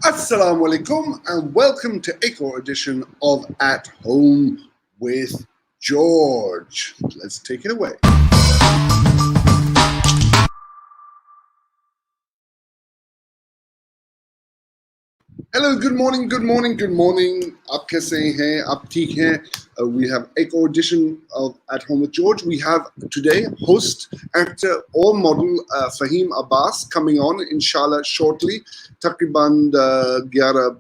Assalamu alaikum and welcome to Echo edition of At Home with George. Let's take it away. Hello, good morning, good morning, good morning. Aap kaise hain? Aap theek hain? We have Echo edition of At Home with George. We have today host, actor or model Faheem Abbas coming on, inshallah, shortly. Takriban 11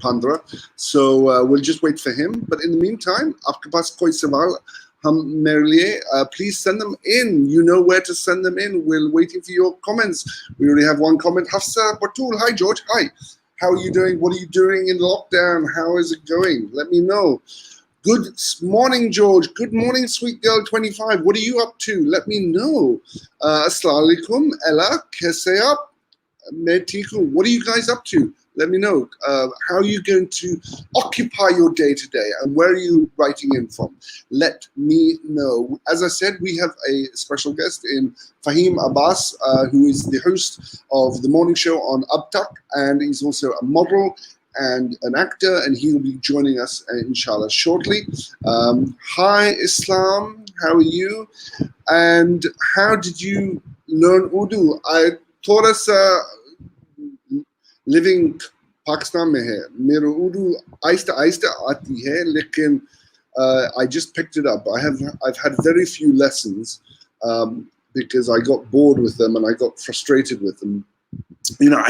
Pandra. So we'll just wait for him. But in the meantime, आपके पास कोई सवाल हम मेरे लिए please send them in. You know where to send them in. We're waiting for your comments. We already have one comment. Hafsa Batul. Hi George. Hi. How are you doing? What are you doing in lockdown? How is it going? Let me know. Good morning, George. Good morning, sweet girl 25. What are you up to? Let me know. Assalamu alaikum. Ella, kaise aap? What are you guys up to? Let me know. How are you going to occupy your day today and where are you writing in from? Let me know. As I said, we have a special guest in Faheem Abbas, who is the host of the morning show on Abtak, and he's also a model and an actor, and he will be joining us, inshallah, shortly. Hi, Islam. How are you? And how did you learn Urdu? I थोड़ा सा living Pakistan में है मेरा उर्दू आहिस्ता आहिस्ता आती है लेकिन I just picked it up. I've had very few lessons because I got bored with them and I got frustrated with them. You know,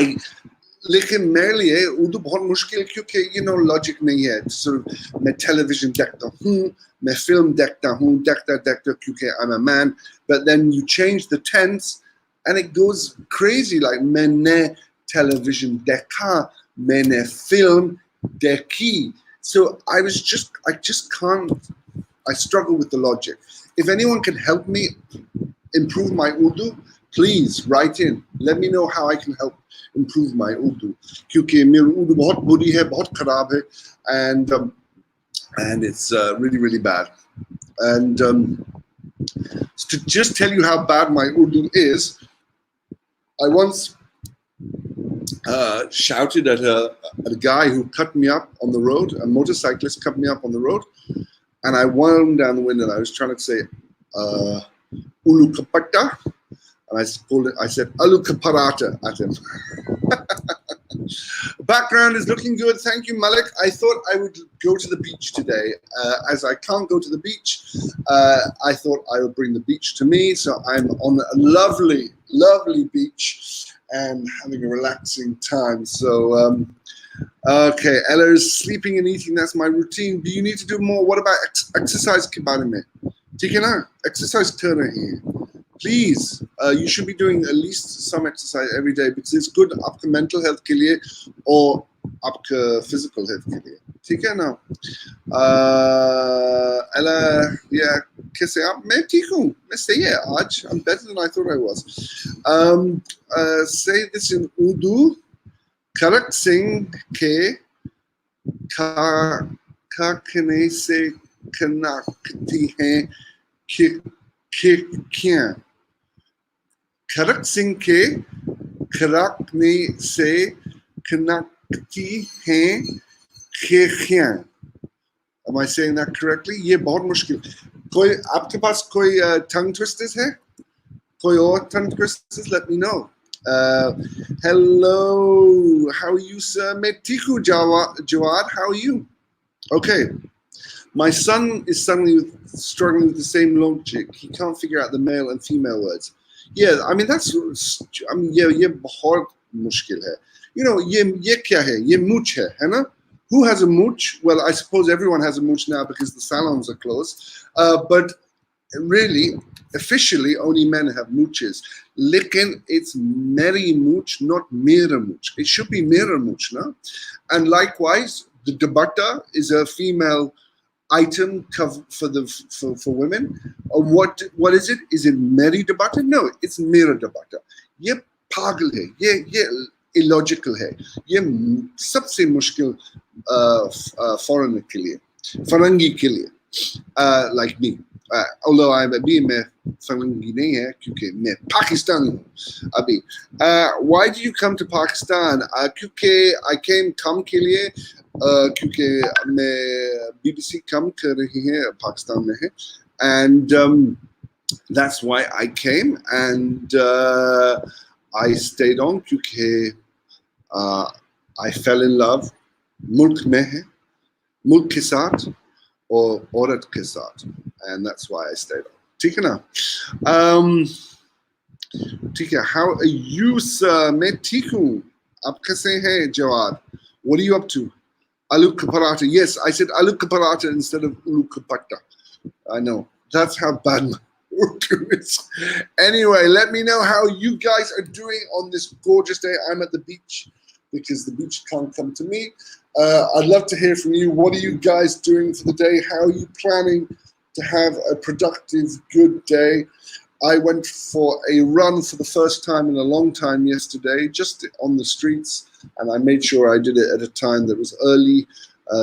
लेकिन मेरे लिए उर्दू बहुत मुश्किल क्योंकि लॉजिक नहीं है. मैं टेलीविजन देखता हूँ, मैं फिल्म देखता हूँ, देखता क्योंकि I'm a man, but then you change the tense and it goes crazy, like मैंने television dekha, मैंने film dekhi. So I just can't, I struggle with the logic. If anyone can help me improve my Urdu, please write in. Let me know how I can help improve my Urdu. क्योंकि मेरी Urdu बहुत बुरी है, बहुत खराब है, and it's really, really bad. And to just tell you how bad my Urdu is, I once shouted at a guy who cut me up on the road, a motorcyclist cut me up on the road, and I wound down the window and I was trying to say, Ulu kapata, and I said, Alu kaparata at him. Background is looking good. Thank you, Malik. I thought I would go to the beach today. As I can't go to the beach, I thought I would bring the beach to me. So I'm on a lovely, lovely beach and having a relaxing time. So, okay, Ella is sleeping and eating. That's my routine. Do you need to do more? What about exercise ke baare mein? ठीक है ना? Exercise कर रहे हैं. Please, you should be doing at least some exercise every day because it's good आपके mental health के लिए और आपके physical health के लिए. ठीक है ना? Ella, yeah, कैसे आप? मैं ठीक हूँ. मैं सही है आज. I'm better than I thought I was. Say this in Urdu. Karak Singh ke kakne se kanakti hain kya. खरक सिंह के खराकने से कनकती हैं खेखियाँ. Am I saying that correctly? ये बहुत मुश्किल. कोई आपके पास कोई tongue twisters है? कोई और tongue twisters? Let me know. Hello, how are you, sir? मैं ठीक हूँ, Jawad. How are you? Okay. My son is suddenly struggling with the same logic. He can't figure out the male and female words. Yeah, I mean ये बहुत मुश्किल है. You know, ये क्या है? ये mooch है ना? Who has a mooch? Well, I suppose everyone has a mooch now because the salons are closed. But really, officially, only men have mooches. Lekin it's meri mooch, not mera mooch. It should be mera mooch, no? And likewise, the dupatta is a female item for women. What is it? Is it meri dupatta? No, it's mera dupatta. ये पागल है. ये illogical है. ये सबसे मुश्किल foreigner के लिए, फरंगी के लिए, like me. although I'm अभी मैं फरंगी नहीं है क्योंकि मैं पाकिस्तानी हूँ अभी. Why do you come to Pakistan? क्योंकि I came कम के लिए क्योंकि मैं BBC कम कर रही है पाकिस्तान में है, and that's why I came, and I stayed on क्योंकि I fell in love मुल्क में है, मुल्क के साथ और औरत के साथ, and that's why I stayed on. ठीक है ना? ठीक है. How are you, sir? मैं ठीक हूँ. आप कैसे हैं, Jawad? What are you up to? Aloo ka paratha. Yes, I said aloo ka paratha instead of aloo ka patta. I know. That's how bad my Urdu is. Anyway, let me know how you guys are doing on this gorgeous day. I'm at the beach because the beach can't come to me. I'd love to hear from you. What are you guys doing for the day? How are you planning to have a productive, good day? I went for a run for the first time in a long time yesterday, just on the streets, and I made sure I did it at a time that was early,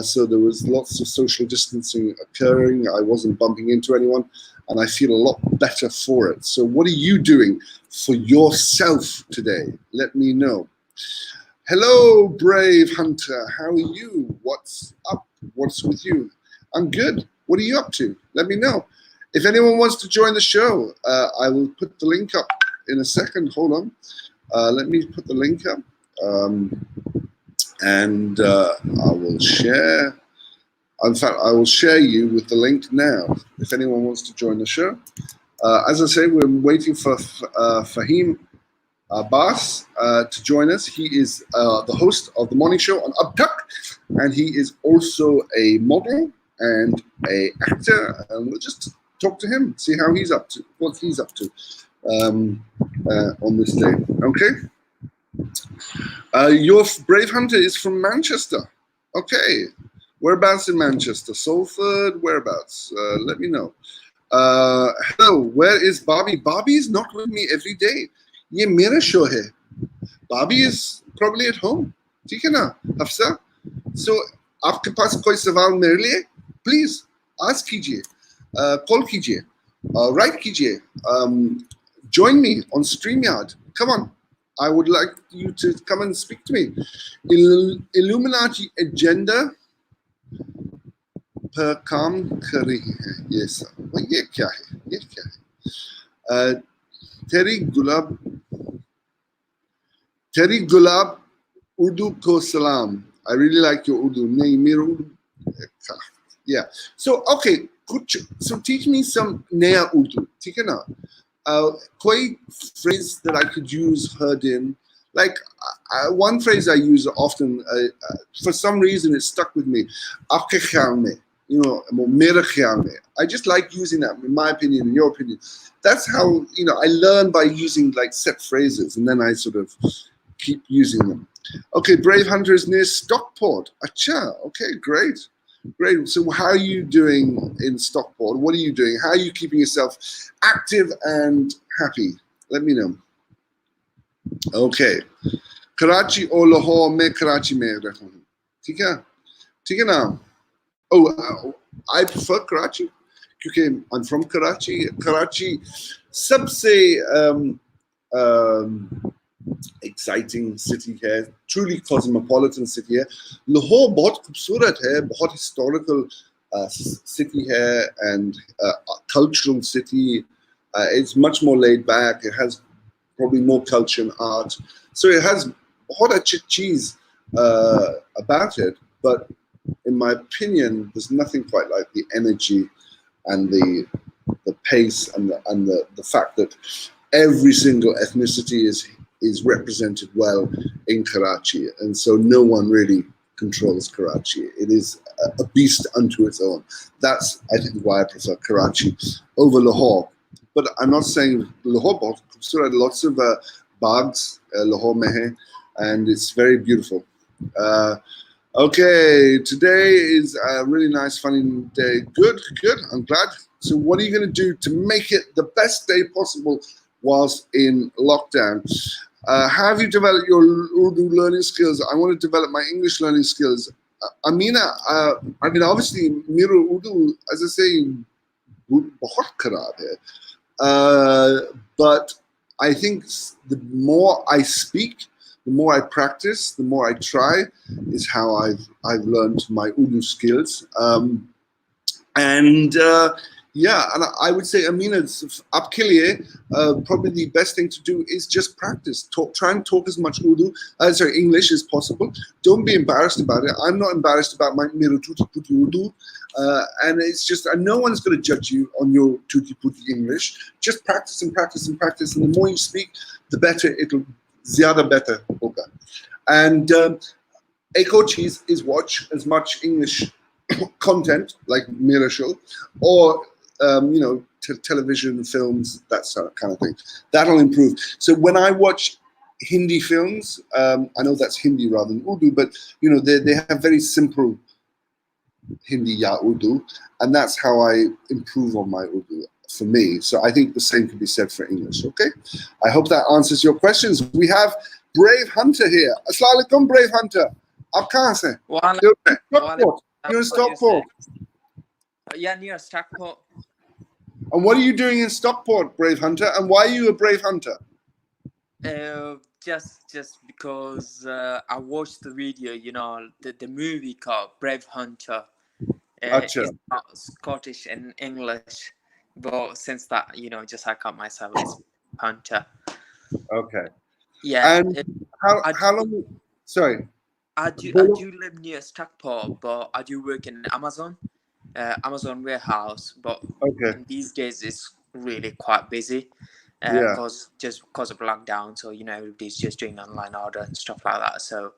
so there was lots of social distancing occurring. I wasn't bumping into anyone, and I feel a lot better for it. So what are you doing for yourself today? Let me know. Hello, Brave Hunter. How are you? What's up? What's with you? I'm good. What are you up to? Let me know. If anyone wants to join the show, I will put the link up in a second. Hold on. Let me put the link up. And I will share. In fact, I will share you with the link now. If anyone wants to join the show. As I say, we're waiting for Faheem Abbas to join us. He is the host of the morning show on Abtak, and he is also a model and a actor. And we'll just talk to him, see how he's up to, what he's up to on this day. Okay. Your Brave Hunter is from Manchester. Okay. Whereabouts in Manchester? Salford? Whereabouts? Let me know. Hello. Where is Bobby? Bobby is not with me every day. ये मेरा show है. Bobby is probably at home. ठीक है ना, Hafsa? So आपके पास कोई सवाल मेरे लिए? Please ask कीजिए, call कीजिए, write कीजिए. Join me on StreamYard. Come on. I would like you to come and speak to me. Illuminati agenda पर काम कर रही है. ये सब. ये क्या है? ये क्या है? Terry Gulab, Urdu ko salam. I really like your Urdu. Yeah. So, okay. So teach me some Naya Urdu. ठीक है ना? Koi phrase that I could use heard in. Like one phrase I use often, for some reason it stuck with me. Aapke khayal mein. You know, mere khayal mein. I just like using that, in my opinion, in your opinion. That's how, you know, I learn by using like set phrases, and then I sort of keep using them. Okay, Brave Hunter is near Stockport. Acha, okay, great. Great. So how are you doing in Stockport? What are you doing? How are you keeping yourself active and happy? Let me know. Okay. Karachi or Lahore, मैं Karachi में रहता हूँ. ठीक है? ठीक है ना? Oh, I prefer Karachi. क्योंकि I'm from Karachi. Karachi सबसे exciting city है, truly cosmopolitan city है. Lahore बहुत खूबसूरत है, बहुत historical city है, and cultural city. It's much more laid back. It has probably more culture and art. So it has बहुत अच्छी चीज about it. But in my opinion, there's nothing quite like the energy and the pace and the fact that every single ethnicity is represented well in Karachi, and so no one really controls Karachi. It is a beast unto its own. That's, I think, why I prefer Karachi over Lahore. But I'm not saying Lahore bahut khoobsurat, lots of bags Lahore mein hai, and it's very beautiful. Okay, today is a really nice, funny day. Good, good. I'm glad. So what are you going to do to make it the best day possible whilst in lockdown? How have you developed your Urdu learning skills? I want to develop my English learning skills. Amina, I mean, obviously, Miro Urdu, as I say, बहुत खराब है. But I think the more I speak, the more I practice, the more I try, is how I've learned my Urdu skills. And yeah, and I would say, Amina, आपके लिए probably the best thing to do is just practice. Try and talk as much English as possible. Don't be embarrassed about it. I'm not embarrassed about my मेरो tutti putti Urdu. And it's just, no one's going to judge you on your tutti putti English. Just practice and practice and practice. And the more you speak, the better it'll, zyada better hoga. And एक और चीज is watch as much English content like Mira show, or television, films, that sort of kind of thing. That'll improve. So when I watch Hindi films, I know that's Hindi rather than Urdu, but they have very simple Hindi ya Urdu, and that's how I improve on my Urdu for me. So I think the same can be said for English. Okay, I hope that answers your questions. We have Brave Hunter here. Assalamu alaikum, Brave Hunter. Aap kahan se? Stockport. You're in Stockport. Yeah, near Stockport. And what are you doing in Stockport, Brave Hunter? And why are you a Brave Hunter? Just because I watched the video, the movie called Brave Hunter. It's not Scottish and English, but since that, just I call myself as Hunter. Okay. Yeah. And how long? Sorry. I do live near Stockport, but I do work in Amazon warehouse. But these days it's really quite busy. Because of lockdown, so everybody's just doing online order and stuff like that. So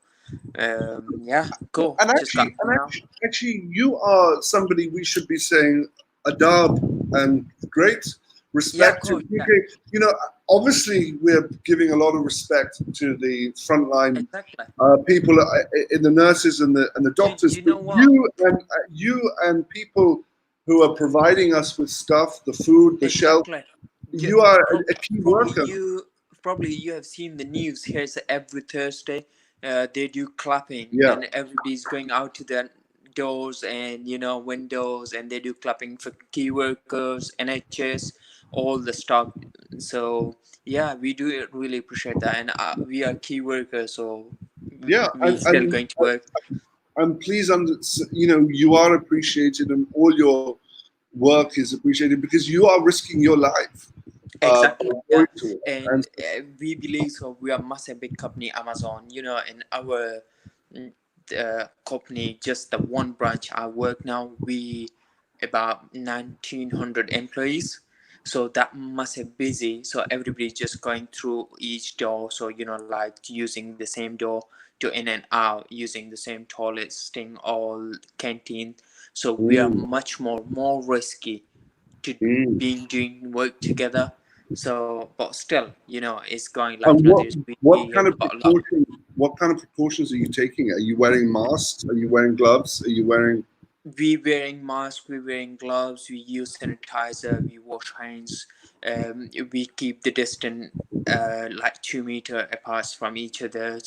yeah, cool. And actually, you are somebody we should be saying adab and great respect to. Obviously, we're giving a lot of respect to the frontline people, in the nurses and the doctors. You know what? You and people who are providing us with stuff, the food, the shelter. You are a key worker. Probably you have seen the news here. So every Thursday, they do clapping, and everybody's going out to their doors and windows, and they do clapping for key workers, NHS, all the stuff. So yeah, we do really appreciate that, and we are key workers, so we're still going to work. And please, you are appreciated, and all your work is appreciated because you are risking your life. Exactly. And we believe so. We are massive big company, Amazon. In our company, just the one branch I work now, we about 1,900 employees. So that massive busy. So everybody's just going through each door. So like using the same door to in and out, using the same toilets, staying all canteen. So we are much more risky to doing work together. So, but still, it's going like what kind of precautions are you taking? Are you wearing masks? Are you wearing gloves? Are you wearing? We wearing masks. We wearing gloves. We use sanitizer. We wash hands. We keep the distance like 2 meters apart from each other.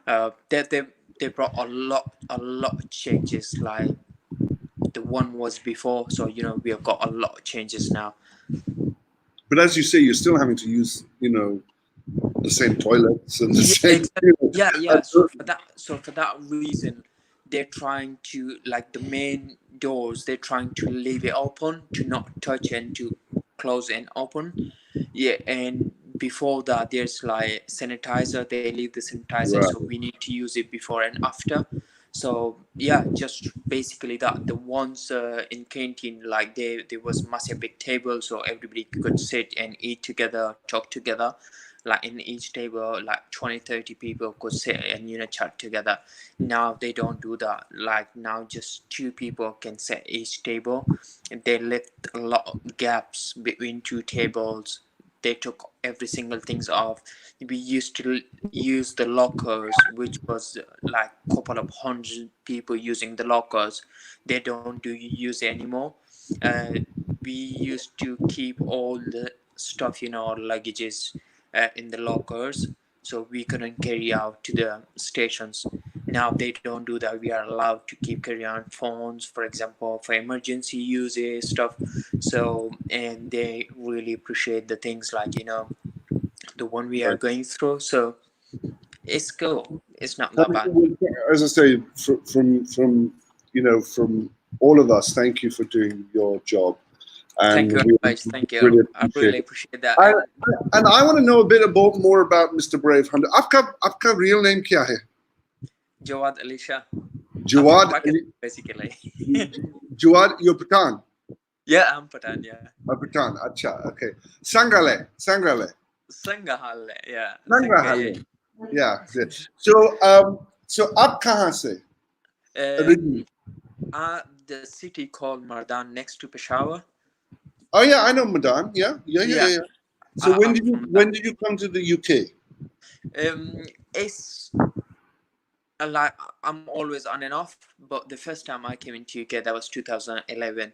They brought a lot of changes. Like the one was before, so we have got a lot of changes now. But as you say, you're still having to use, the same toilets and the same. Exactly. Yeah. So for that reason, they're trying to, like the main doors, they're trying to leave it open, to not touch and to close and open. Yeah, and before that, there's like sanitizer. They leave the sanitizer, so we need to use it before and after. So yeah, just basically that. The ones in canteen, like there was massive big table, so everybody could sit and eat together, talk together. Like in each table, like 20-30 people could sit and chat together. Now they don't do that. Like now, just 2 people can sit each table. They left a lot of gaps between 2 tables. They took every single things off. We used to use the lockers, which was like a couple of 100 people using the lockers. They don't use it anymore. We used to keep all the stuff, luggages in the lockers, so we couldn't carry out to the stations. now they don't do that. We are allowed to keep carry on phones, for example, for emergency uses stuff. So, and they really appreciate the things like, the one we are Right. going through. So it's cool. It's not that Thank bad. you. As I say, from all of us, thank you for doing your job, Thank and you we very much. Thank you. really I appreciate really it. appreciate that. I, And and I want to know a bit more about Mr. Brave Hunter. आपका real name क्या है? Jawad Alisha, I'm from Jawad Pakistan, basically. Jawad, you're Patan. Yeah, I'm Patan, yeah. Patan. Acha. Okay. Sangrale. Sangahal, yeah. Sangaye. Sangrale. Yeah. Good. So आप कहाँ से? Um, Originally. the city called Mardan next to Peshawar. Oh yeah, I know Madan. Yeah. Yeah, So I'm from that. when did you come to the UK? It's like I'm always on and off, but the first time I came into UK, that was 2011.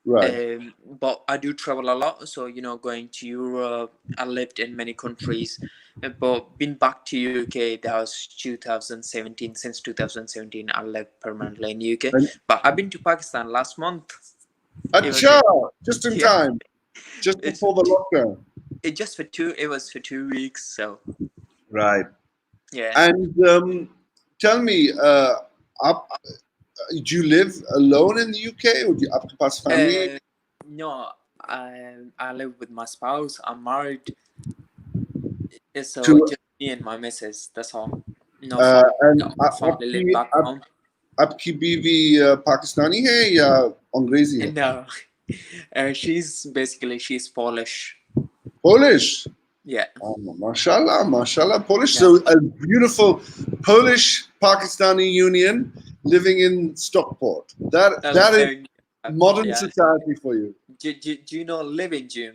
Right. But I do travel a lot, so going to Europe. I lived in many countries, but been back to UK. That was 2017. Since 2017, I lived permanently in UK. And But I've been to Pakistan last month. It was Acha, just in yeah. time, just It's before the lockdown. it just for two. It was for 2 weeks. So Right. yeah. And tell me, up, do you live alone in the UK, or do you have to pass family? No, I live with my spouse. I'm married. So To just me and my missus. That's all. No family. and No family live back home. आपकी बीवी पाकिस्तानी है या अंग्रेजी है? And she's Polish. Polish. Yeah. Oh, mashallah, Polish. Yeah. So a beautiful Polish Pakistani union living in Stockport. That is modern Yeah. society for you. Do you know Living Gym?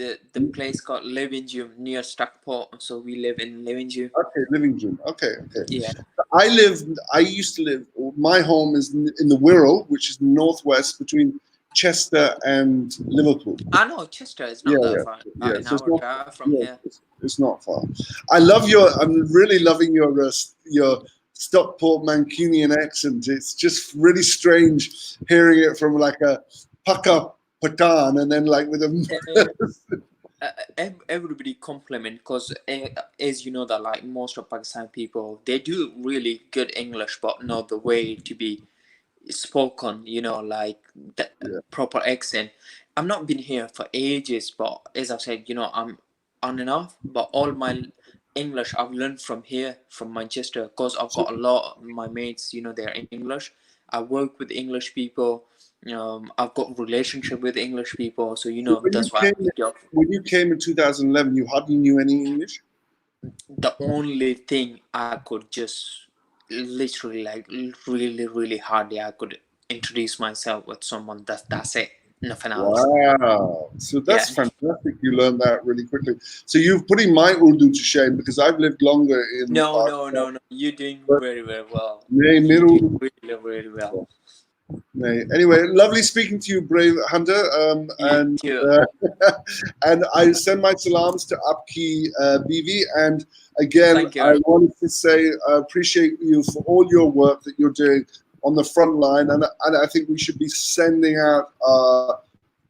The place called Living Gym near Stockport. So we live in Living Gym. Okay, living room. Okay. Yeah. I used to live, my home is in the Wirral, which is northwest between Chester and Liverpool. I know Chester is not that far. Yeah. An So it's hour not, drive from yeah, here. it's not far. I'm really loving your Stockport Mancunian accent. It's just really strange hearing it from like a Paka Patan and then like with a. Everybody compliment because as you know that like most of Pakistan people they do really good English but not the way to be spoken, like the proper accent. I've not been here for ages, but as I said, I'm on and off, but all my English I've learned from here, from Manchester, because I've got a lot of my mates, they're English. I work with English people. I've got relationship with English people, so So that's why I picked up. when you came in 2011, you hardly knew any English. The only thing I could just literally like really really hardly I could introduce myself with someone. That's it. Nothing else. Wow. So Yeah. that's fantastic. You learned that really quickly. So you're putting my Urdu to shame because I've lived longer in No. You're doing But very very well. Nay, You're Miru. doing really really well. Nay. Anyway, lovely speaking to you, Brave Hunter. You too. And I send my salams to Apki BV. And again, Thank you. I wanted to say I appreciate you for all your work that you're doing on the front line. And I think we should be sending out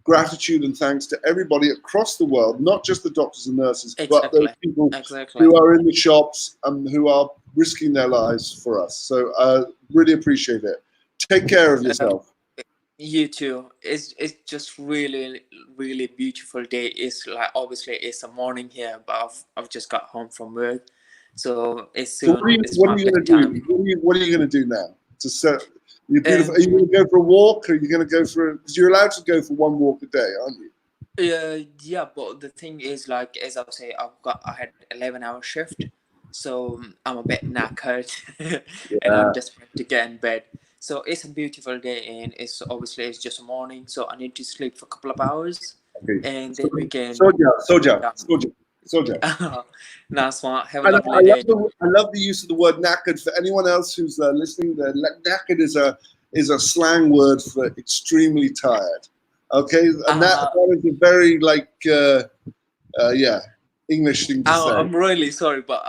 gratitude and thanks to everybody across the world, not just the doctors and nurses, but those people who are in the shops and who are risking their lives for us. So really appreciate it. Take care of yourself. You too. It's just really really beautiful day. It's like obviously it's a morning here, but I've just got home from work, so it's So soon. It's what my are you going to bedtime. do? What are you going to do now? To set, you're beautiful. Um, Are you going to go for a walk? Or are you going to go for? Because you're allowed to go for one walk a day, aren't you? Yeah, but the thing is, like as I say, I had 11-hour shift, so I'm a bit knackered, and I'm just ready to get in bed. So it's a beautiful day, and it's just a morning, so I need to sleep for a couple of hours, Okay. and then we can. Soja. Nice one. Have a And lovely day. I love the use of the word knackered. For anyone else who's listening, knackered is a slang word for extremely tired. Okay, and that is a very English thing to say. I'm really sorry, but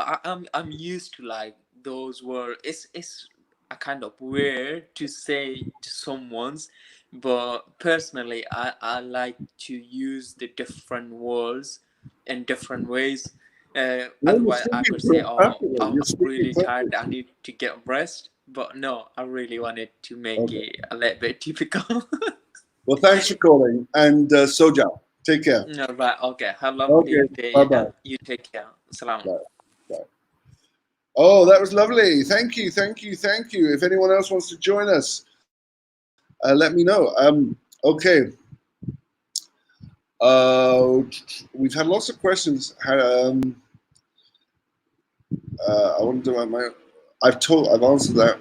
I'm used to like those words. It's a kind of weird to say to someone's, but personally, I like to use the different words in different ways. No, you're Otherwise, I speaking could say, "Oh, perfectly. I'm You're speaking really tired. I perfectly. need to get rest." But no, I really wanted to make Okay. it a little bit typical. Well, thanks for calling. And Soja, take care. No, right, okay. Have a Okay. lovely day Bye-bye. and you take care. Salam. Bye. Bye. Oh, that was lovely. Thank you. Thank you. Thank you. If anyone else wants to join us, let me know. Okay. We've had lots of questions. I want to do my. I've answered that.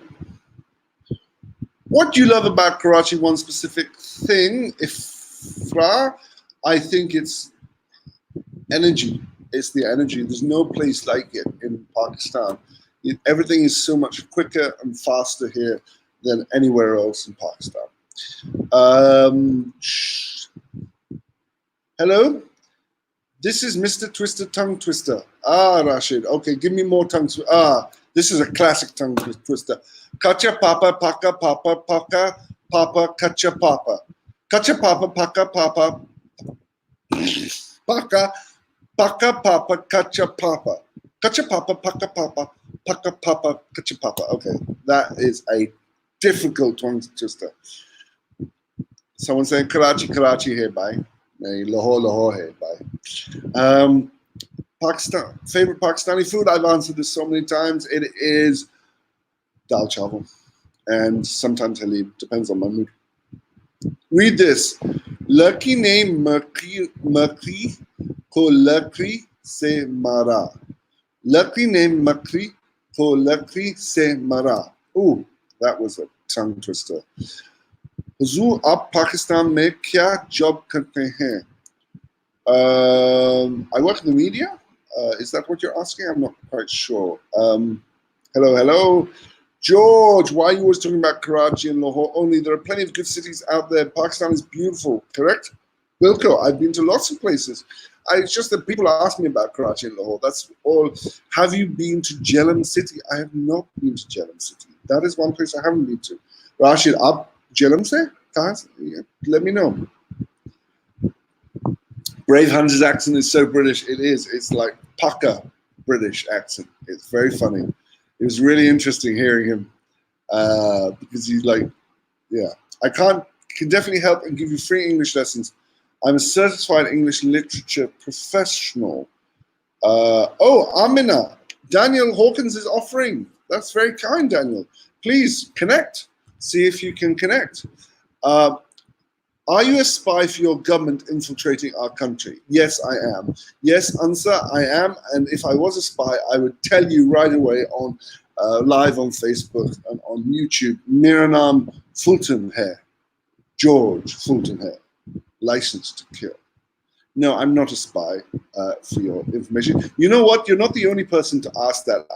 What do you love about Karachi? One specific thing, Ifra, I think it's energy. It's the energy. There's no place like it in Pakistan. Everything is so much quicker and faster here than anywhere else in Pakistan. Hello? This is Mr. Twister Tongue Twister. Ah, Rashid. Okay, give me more tongue twister. This is a classic tongue twister. Kacha papa, paka papa, paka papa, kacha papa. Kacha papa, paka papa, paka, paka papa, kacha papa. Kacha papa, paka papa, paka papa, kacha papa. Okay, that is a difficult tongue twister. Someone saying Karachi, Karachi here, bye. Lahore, Lahore here, bye. Pakistan, favorite Pakistani food? I've answered this so many times. It is dal chawal, and sometimes halib. Depends on my mood. Read this. Lucky ne makri ko lakri se mara. Lucky ne makri ko lakri se mara. Ooh, that was a tongue twister. Huzur, aap Pakistan mein kya job karte hain? I work in the media. Is that what you're asking? I'm not quite sure. Hello. George, why are you always talking about Karachi and Lahore only? There are plenty of good cities out there. Pakistan is beautiful, correct? Wilco, I've been to lots of places. It's just that people ask me about Karachi and Lahore. That's all. Have you been to Jhelum City? I have not been to Jhelum City. That is one place I haven't been to. Rashid, up Jhelum se? Let me know. Brave Hunter's accent is so British. It is. It's like pucker British accent. It's very funny. It was really interesting hearing him because he's like, yeah. I can definitely help and give you free English lessons. I'm a certified English literature professional. Amina, Daniel Hawkins is offering. That's very kind, Daniel. Please connect. See if you can connect. Are you a spy for your government infiltrating our country? Yes, I am. Yes, Ansa, I am. And if I was a spy, I would tell you right away on live on Facebook and on YouTube. Miranam Fulton Hair. George Fulton Hair. Licensed to kill. No, I'm not a spy for your information. You know what? You're not the only person to ask that.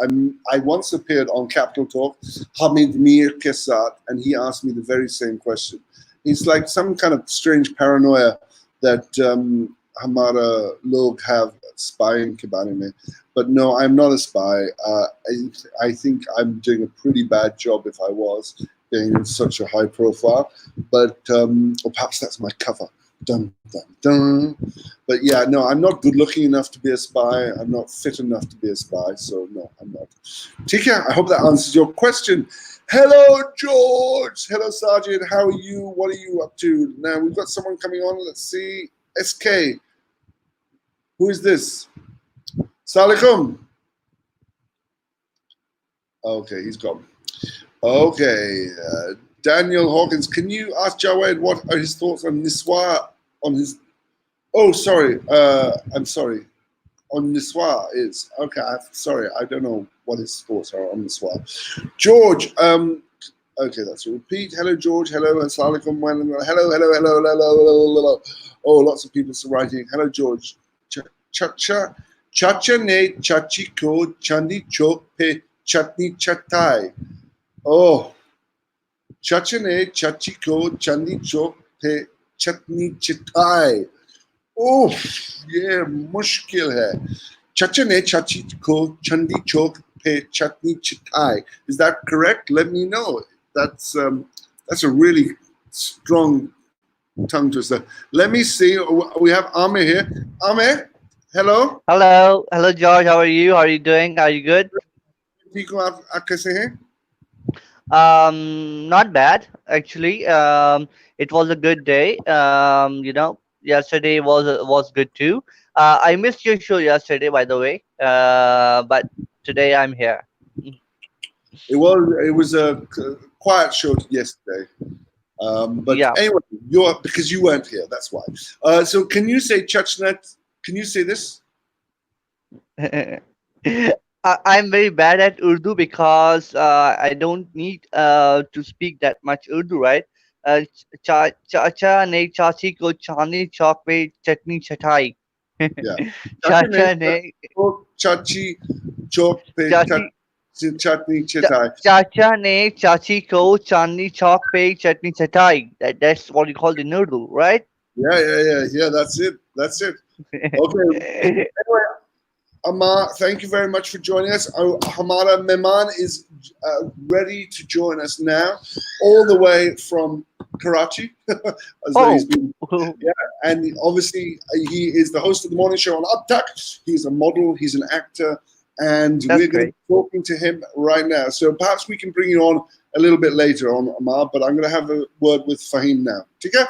I once appeared on Capital Talk, Hamid Mir Kesat, and he asked me the very same question. It's like some kind of strange paranoia that Hamara log have spying ke baare mein. But no, I'm not a spy. I think I'm doing a pretty bad job if I was being in such a high profile. But or perhaps that's my cover. Dun, dun, dun. But yeah, no, I'm not good looking enough to be a spy. I'm not fit enough to be a spy. So no, I'm not. Tika, I hope that answers your question. Hello, George. Hello, Sergeant. How are you? What are you up to? Now, we've got someone coming on. Let's see. SK. Who is this? Salikum. Okay, he's gone. Okay. Daniel Hawkins. Can you ask Jawed what are his thoughts on Niswa? On his... Oh, sorry. I'm sorry. On Niswa is... Okay, sorry. I don't know what his thoughts are on Niswa. George, okay, that's a repeat. Hello, George. Hello, assalamu alaikum. Hello. Oh, lots of people writing. Hello, George. Chacha ne chachi ko chandi chok pe chutney chatai. Oh, chacha ne chachi ko chandi chok pe chutney chatai. Oh, yeah, mushkil hai. Chacha ne chachi ko chandi chok pe chutney chitai. Is that correct? Let me know. That's a really strong tongue twister. Let me see. We have Amir here. Amir, hello. Hello, hello, George. How are you? How are you doing? Are you good? ठीक हो आप कैसे हैं? Not bad actually. It was a good day. Yesterday was good too. I missed your show yesterday, by the way. But today I'm here. It was a quiet show yesterday. But Yeah. anyway, because you weren't here, that's why. So can you say Chachnet? Can you say this? I'm very bad at Urdu because I don't need to speak that much Urdu, right? Chacha ne chachi ko chani chowk pe chutney chatai. Yeah. Chachi ne Chacha ne chachi chop pe chachi chutney chitai. चाचा ने चाची को चांदनी चौक पे चटनी चटाई. That's what you call the noodle, right? Yeah. That's it. That's it. Okay. Anyway, Amar, thank you very much for joining us. Hamada Mehman is ready to join us now, all the way from Karachi, as though he's Oh, been. Yeah, and obviously he is the host of the morning show on Uptuck. He's a model, he's an actor, and that's we're going to great. be talking to him right now. So perhaps we can bring you on a little bit later on, Amar, but I'm going to have a word with Faheem now. Okay?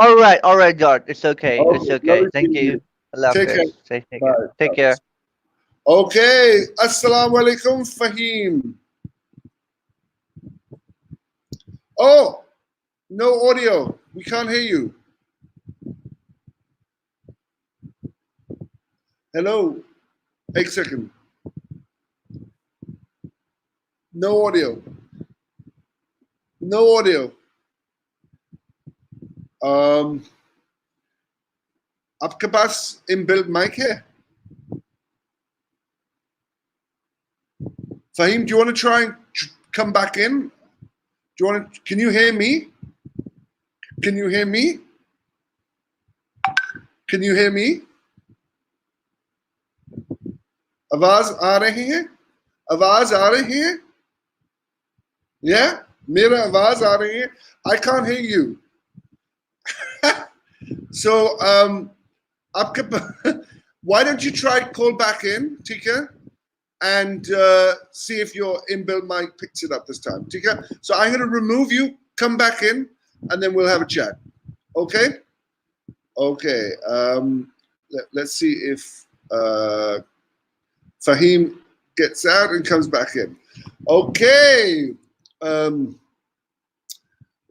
All right, George. It's okay. It's Okay, okay. lovely Thank seeing you. you. I love Take care. this. Take care. Bye. Take Bye. care. Okay, Assalamu alaikum, Faheem. Oh, no audio. We can't hear you. Hello. 8 seconds. No audio. No audio. आपके पास inbuilt mic है? Faheem, do you want to try and come back in? Do you want to? Can you hear me? Can you hear me? Can you hear me? आवाज आ रही है? आवाज आ रही है? Yeah? मेरा आवाज आ रही है? I can't hear you. So, why don't you try call back in, Tika, and see if your inbuilt mic picks it up this time, Tika. So I'm going to remove you, come back in, and then we'll have a chat. Okay? Okay. Let's see if Faheem gets out and comes back in. Okay.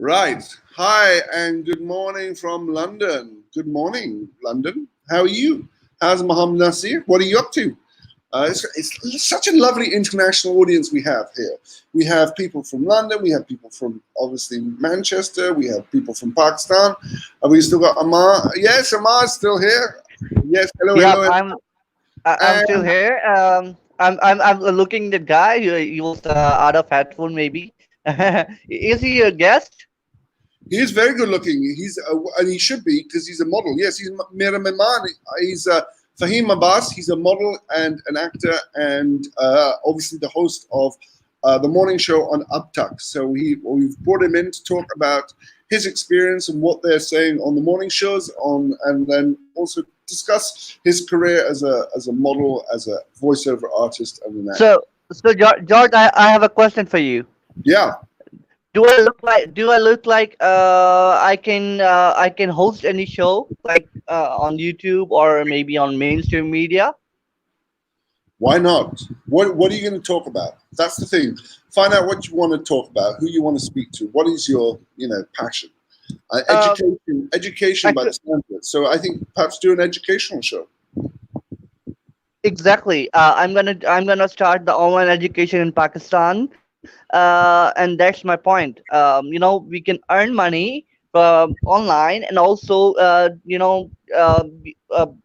Right. Hi and good morning from London. Good morning, London. How are you? How's Mohammed Nasir? What are you up to? It's such a lovely international audience we have here. We have people from London. We have people from obviously Manchester. We have people from Pakistan. We still got Amar. Yes, Amar's still here. Yes, hello, Yep, hello. I'm still And here. I'm looking the guy. He was out of headphone maybe. Is he a guest? he is very good looking. And he should be because he's a model. Yes, he's Mira Mehman. He's Faheem Abbas. He's a model and an actor, and obviously the host of the morning show on Uptuck. So we've brought him in to talk about his experience and what they're saying on the morning shows, and then also discuss his career as a model, as a voiceover artist, and an actor. So George, I have a question for you. Yeah. Do I look like I can host any show like on YouTube or maybe on mainstream media? Why not? What are you going to talk about? That's the thing. Find out what you want to talk about, who you want to speak to, what is your passion. Uh, Education by the actually, sound of it. So I think perhaps do an educational show. exactly. I'm gonna start the online education in Pakistan, and that's my point. We can earn money online and also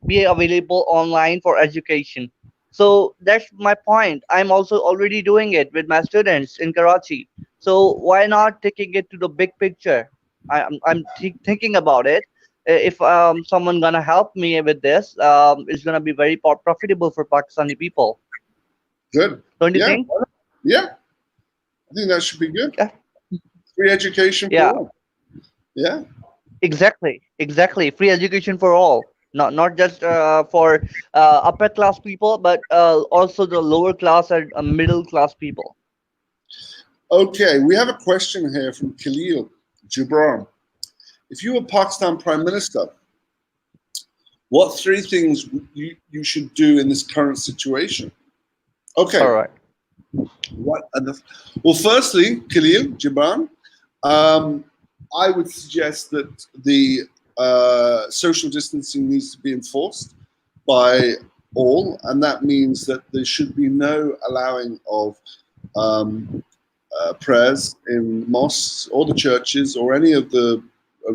be available online for education. So that's my point. I'm also already doing it with my students in Karachi. So why not taking it to the big picture? I'm thinking about it. If someone gonna help me with this, it's gonna be very profitable for Pakistani people. Good. Don't you Yeah. think? Yeah. I think that should be good. Yeah. Free education for Yeah. all. Yeah. Exactly. Free education for all, not just for upper class people, but also the lower class and middle class people. Okay. We have a question here from Khalil Gibran. If you were Pakistan Prime Minister, what three things you should do in this current situation? All Okay. right. What? Well, firstly, Khalil Gibran, um, I would suggest that the social distancing needs to be enforced by all, and that means that there should be no allowing of um, prayers in mosques or the churches or any of the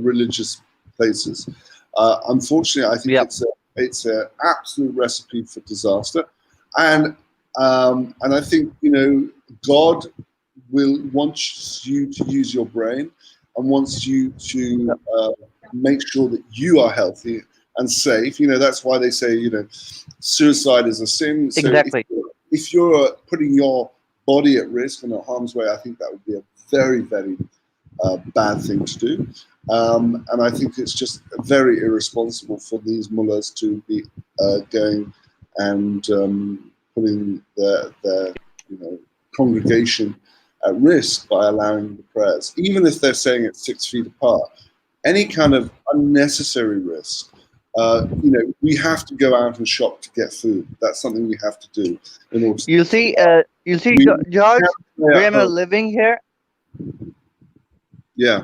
religious places. Unfortunately, I think Yeah. it's an absolute recipe for disaster, and and I think God will wants you to use your brain and wants you Yeah. to make sure that you are healthy and safe. That's why they say suicide is a sin. So Exactly. if you're putting your body at risk and at harm's way, I think that would be a very, very bad thing to do. And I think it's just very irresponsible for these mullahs to be going and putting their congregation at risk by allowing the prayers, even if they're saying it's 6 feet apart. Any kind of unnecessary risk. We have to go out and shop to get food. That's something we have to do in order to survive. We George, can't stay where at am I home. living here? Yeah.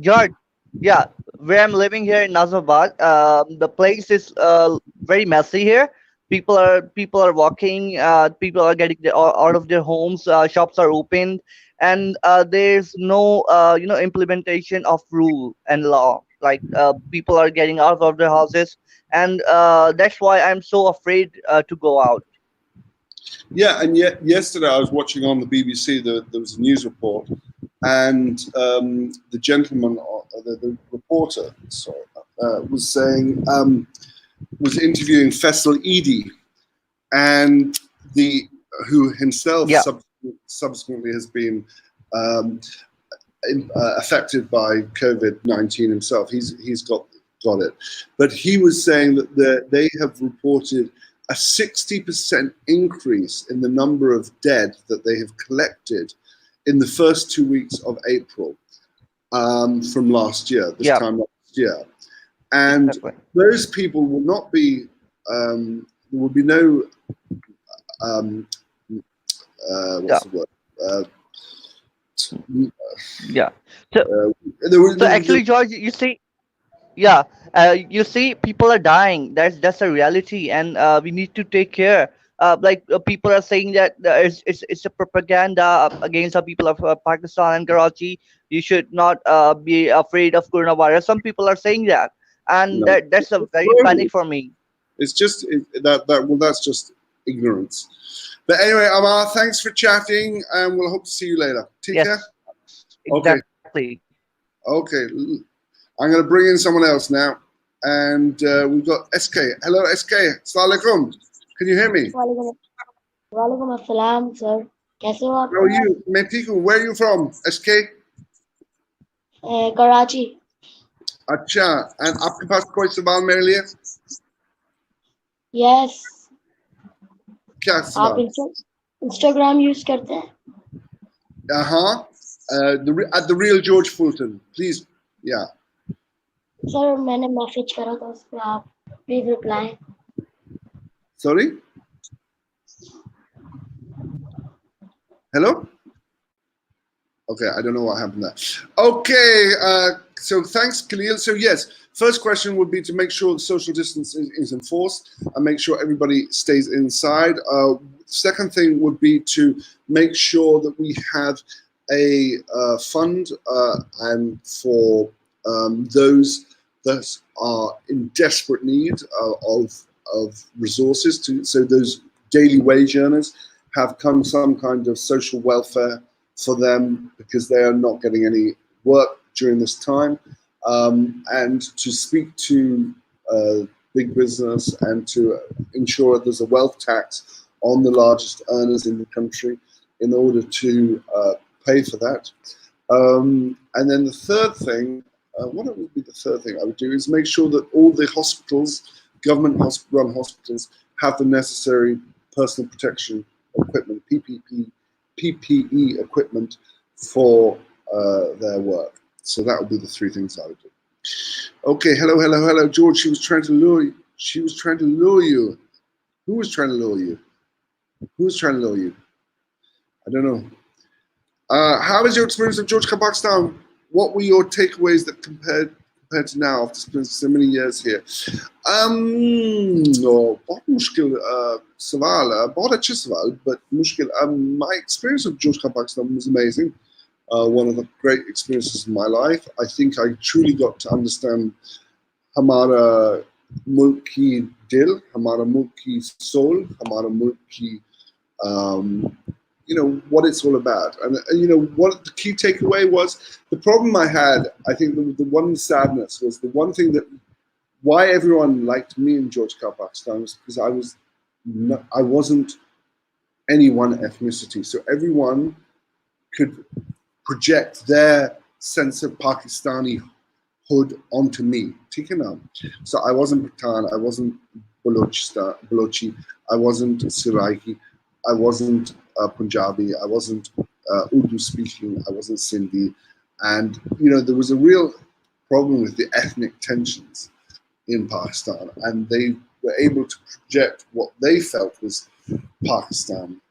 George, yeah, where I'm living here in Nazarbaad, the place is very messy here. People are walking. People are getting out of their homes. Shops are opened, and there's no implementation of rule and law. Like people are getting out of their houses, and that's why I'm so afraid to go out. Yeah, and yet yesterday I was watching on the BBC. There was a news report, and the gentleman, the reporter, sorry, was interviewing Faisal Eidi, and who himself Yeah, subsequently has been um, affected by COVID-19 himself. He's got it, but he was saying that they have reported a 60% increase in the number of dead that they have collected in the first 2 weeks of April from last year, this yeah, time last year. And exactly. those people will not be, there will be no, um, Yeah, what's the word? Uh, yeah. So, there will, so actually, George, you see. Yeah, you see, people are dying. That's a reality, and we need to take care. People are saying that it's a propaganda against the people of Pakistan and Karachi. You should not be afraid of coronavirus. Some people are saying that, and no, that's a it's very panic global. for me. It's just that's just ignorance. But anyway, Amar, thanks for chatting, and we'll hope to see you later. Take care. Yes, Okay, exactly. okay. I'm going to bring in someone else now, and we've got SK. Hello, SK. Assalamu alaikum. Can you hear me? वालेकुम वालेकुम अस्सलाम sir कैसे हो आप How are you? Metiku, where are you from? SK. Karachi अच्छा. And आपके पास कोई सवाल मेरे लिए? यस क्या आप सवाल? इंस्टाग्राम यूज करते हैं Uh-huh. At the real George Fulton, please. Yeah. Sir मैंने मैसेज करा था उस पर आप please reply Sorry. Hello. Okay, I don't know what happened there. Okay, so thanks, Khalil. So yes, first question would be to make sure the social distance is enforced and make sure everybody stays inside. Second thing would be to make sure that we have a fund and for those that are in desperate need of resources so those daily wage earners have some kind of social welfare for them because they are not getting any work during this time, and to speak to big business and to ensure there's a wealth tax on the largest earners in the country in order to pay for that. And then the third thing, what would be the third thing I would do is make sure that all the hospitals, government-run hospitals, have the necessary personal protection equipment, PPE equipment for their work. So that would be the three things I would do. Okay, hello, George. She was trying to lure you. She was trying to lure you. Who was trying to lure you? Who was trying to lure you? I don't know. How was your experience of George Pakistan? What were your takeaways that compared to now after spending so many years here? बहुत मुश्किल सवाल है, बहुत अच्छे सवाल, but मुश्किल. My experience of George Pakistan was amazing. One of the great experiences of my life. I think I truly got to understand हमारा मुल्क की दिल, हमारा मुल्क की soul, हमारा मुल्क की what it's all about. And what the key takeaway was, the problem I had, I think the one sadness was the one thing that why everyone liked me in George Pakistan was because I wasn't any one ethnicity. So everyone could project their sense of Pakistani hood onto me. So I wasn't Pathan, I wasn't Balochi, I wasn't Siraiki, I wasn't Punjabi, I wasn't Urdu speaking, I wasn't Sindhi. And, there was a real problem with the ethnic tensions in Pakistan. And they were able to project what they felt was Pakistan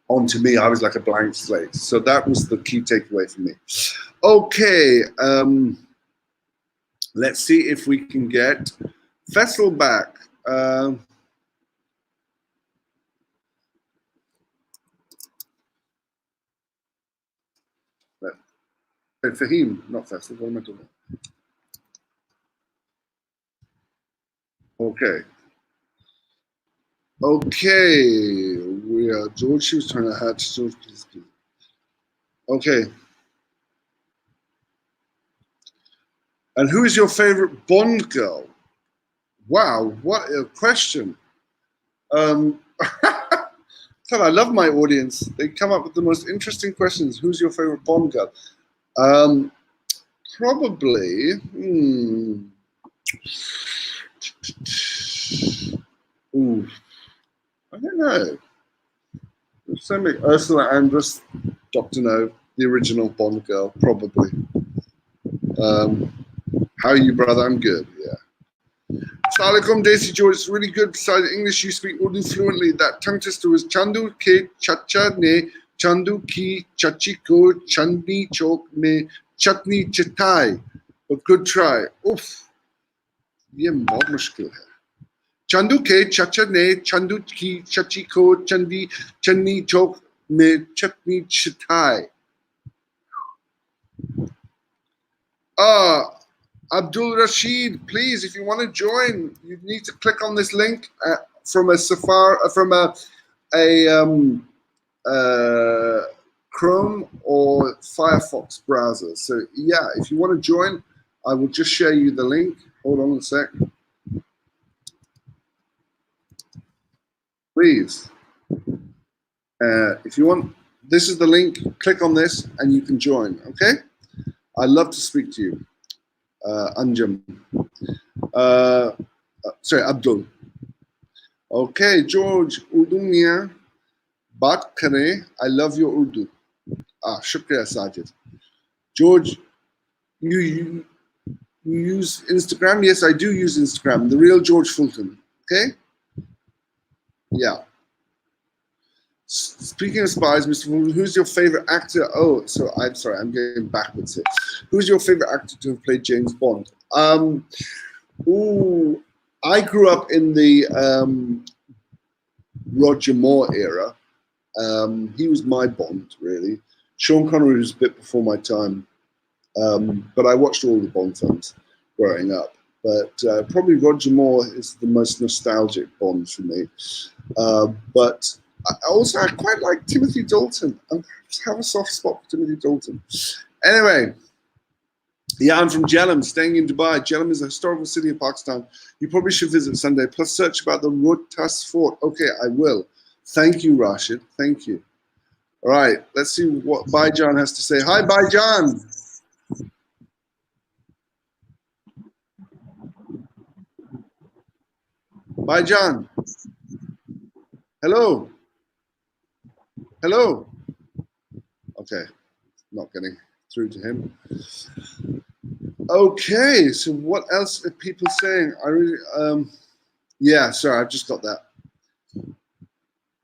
onto me. I was like a blank slate. So that was the key takeaway for me. Okay, let's see if we can get Faisal back. Faheem, not Faisal, what am I doing? Okay, we are George. She was trying to hatch George, please. Okay. And who is your favorite Bond girl? Wow, what a question. I love my audience. They come up with the most interesting questions. Who's your favorite Bond girl? Probably. Ooh, I don't know. Ursula Andress, Dr. No, the original Bond girl, probably. How are you, brother? I'm good, yeah. Assalamualaikum, Daisy George. It's really good. Besides English, you speak Urdu fluently. That tongue twister was Chandu ke chacha ne Chandu ki chachi ko Chandni chok me chutney chitai. But good try. Oof. ये बहुत मुश्किल है. Chandu ke chacha ne Chandu ki chachi ko Chandni chok me chutney chitai. Abdul Rashid, please, if you want to join, you need to click on this link from a Chrome or Firefox browser. So yeah, if you want to join, I will just share you the link. Hold on a sec. Please. If you want, this is the link. Click on this and you can join, okay? I'd love to speak to you. Anjum. Sorry, Abdul. Okay, George, Urdu Mia, baat kare. I love your Urdu. Shukriya, Sajid. George, you use Instagram? Yes, I do use Instagram. The real George Fulton. Okay? Yeah. Speaking of spies, Mr. Fulton, who's your favorite actor? Oh, so I'm sorry, I'm going backwards here. Who's your favorite actor to have played James Bond? I grew up in the Roger Moore era. He was my Bond, really. Sean Connery was a bit before my time, but I watched all the Bond films growing up. But probably Roger Moore is the most nostalgic Bond for me. But I quite like Timothy Dalton. I have a soft spot for Timothy Dalton. Anyway, Yeah, I'm from Jhelum, staying in Dubai. Jhelum is a historical city of Pakistan. You probably should visit someday. Plus, search about the Rohtas Fort. Okay, I will. Thank you, Rashid. Thank you. All right, let's see what Baijan has to say. Hi, Baijan. Baijan. Hello. Hello. Okay, not getting through to him. Okay, so what else are people saying? I really, yeah, sorry, I've just got that.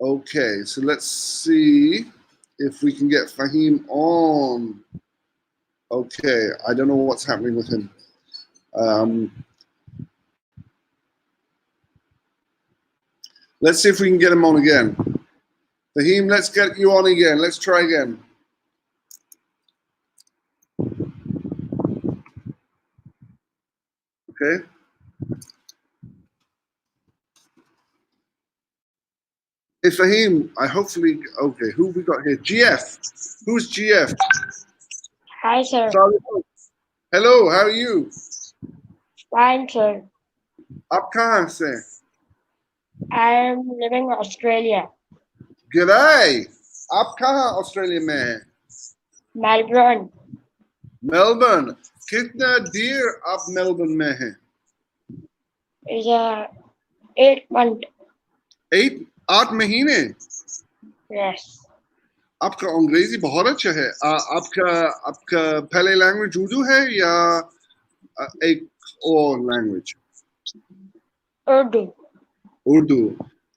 Okay, so let's see if we can get Faheem on. Okay, I don't know what's happening with him. Let's see if we can get him on again. Faheem, let's get you on again. Let's try again. Okay. Hey, Faheem, I hopefully, okay, who have we got here? GF. Who's GF? Hi, sir. Hello, how are you? Fine, sir. आप कहाँ से? I am living in Australia, G'day. आप कहाँ Australia में हैं? Melbourne. Melbourne. कितना देर आप Melbourne में हैं? Is a 8 month. 8 महीने. Yes. आपका अंग्रेजी बहुत अच्छा है. आपका पहले लैंग्वेज उर्दू है या एक और लैंग्वेज? Urdu. उर्दू.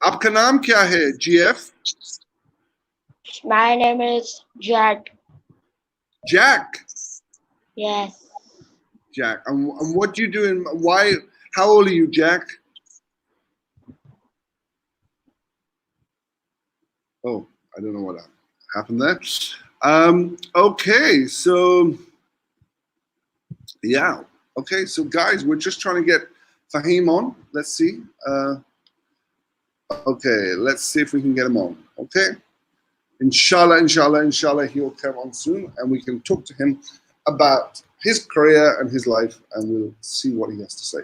आपका नाम क्या है? GF? My name is Jack. Jack. Yes. Jack. And what do you do in, why, how old are you, Jack? Oh, I don't know what happened there. Okay, so, yeah. Okay, so guys, we're just trying to get Faheem on. Let's see. Okay, let's see if we can get him on. Okay. Inshallah, inshallah, inshallah, he'll come on soon and we can talk to him about his career and his life and we'll see what he has to say.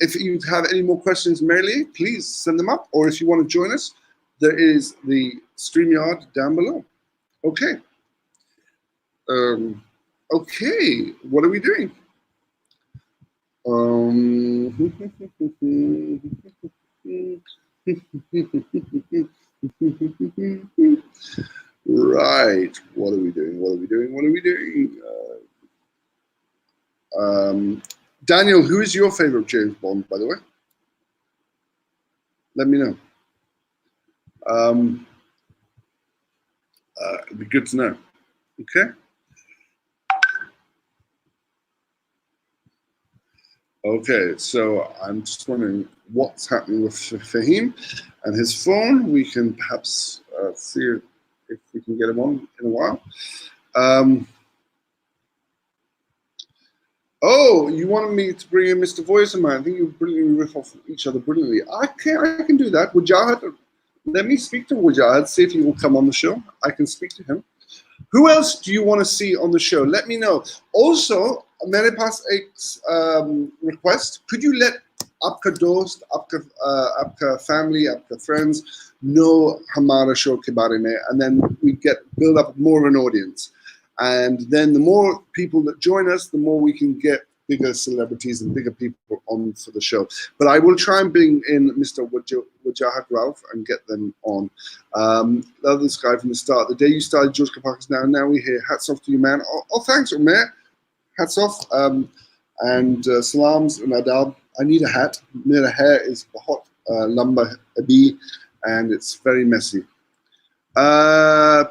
If you have any more questions, merely, please send them up. Or if you want to join us, there is the StreamYard down below. Okay. Okay, what are we doing? Right. What are we doing? What are we doing? What are we doing? Daniel, who is your favorite James Bond, by the way? Let me know. It'd be good to know. Okay. Okay, so I'm just wondering what's happening with Faheem and his phone. We can perhaps see if we can get him on in a while. Oh, you wanted me to bring in Mr. Voice of Mine. I think you brilliantly riff off each other brilliantly. I can do that. Wajahad, let me speak to Wajahad, see if he will come on the show. I can speak to him. Who else do you want to see on the show? Let me know. Also, मेरे पास एक request. Could you let आपका दोस्त, आपका family, आपका friends know हमारा show के बारे में, and then we build up more of an audience. And then the more people that join us, the more we can get bigger celebrities and bigger people on for the show. But I will try and bring in Mr. Wajahat Rauf and get them on. Love this guy from the start. The day you started George Kapakas, now we're here. Hats off to you, man. Oh thanks, Umair. Hats off. And salams and adab. I need a hat. My hair is hot, lamba abi, and it's very messy.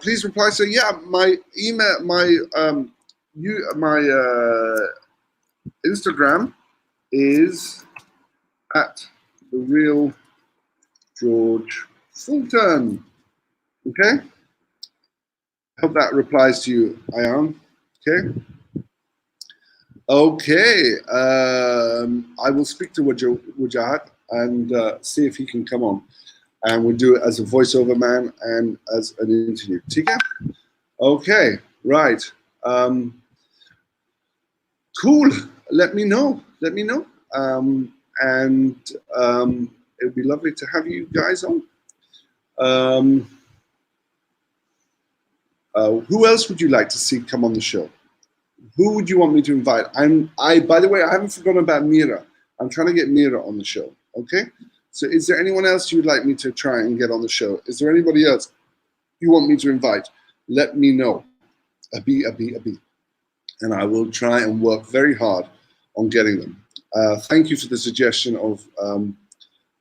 Please reply. So yeah, my email, my Instagram is at the real George Fulton. Okay. Hope that replies to you, Ayan. Okay. Okay. I will speak to Wajahat and see if he can come on. And we'll do it as a voiceover man and as an interview. Okay? Okay, right. Cool. Let me know. Let me know. And it would be lovely to have you guys on. Um, who else would you like to see come on the show? Who would you want me to invite? By the way, I haven't forgotten about Mira. I'm trying to get Mira on the show. Okay. So is there anyone else you'd like me to try and get on the show? Is there anybody else you want me to invite? Let me know. Abi. And I will try and work very hard on getting them. Thank you for the suggestion of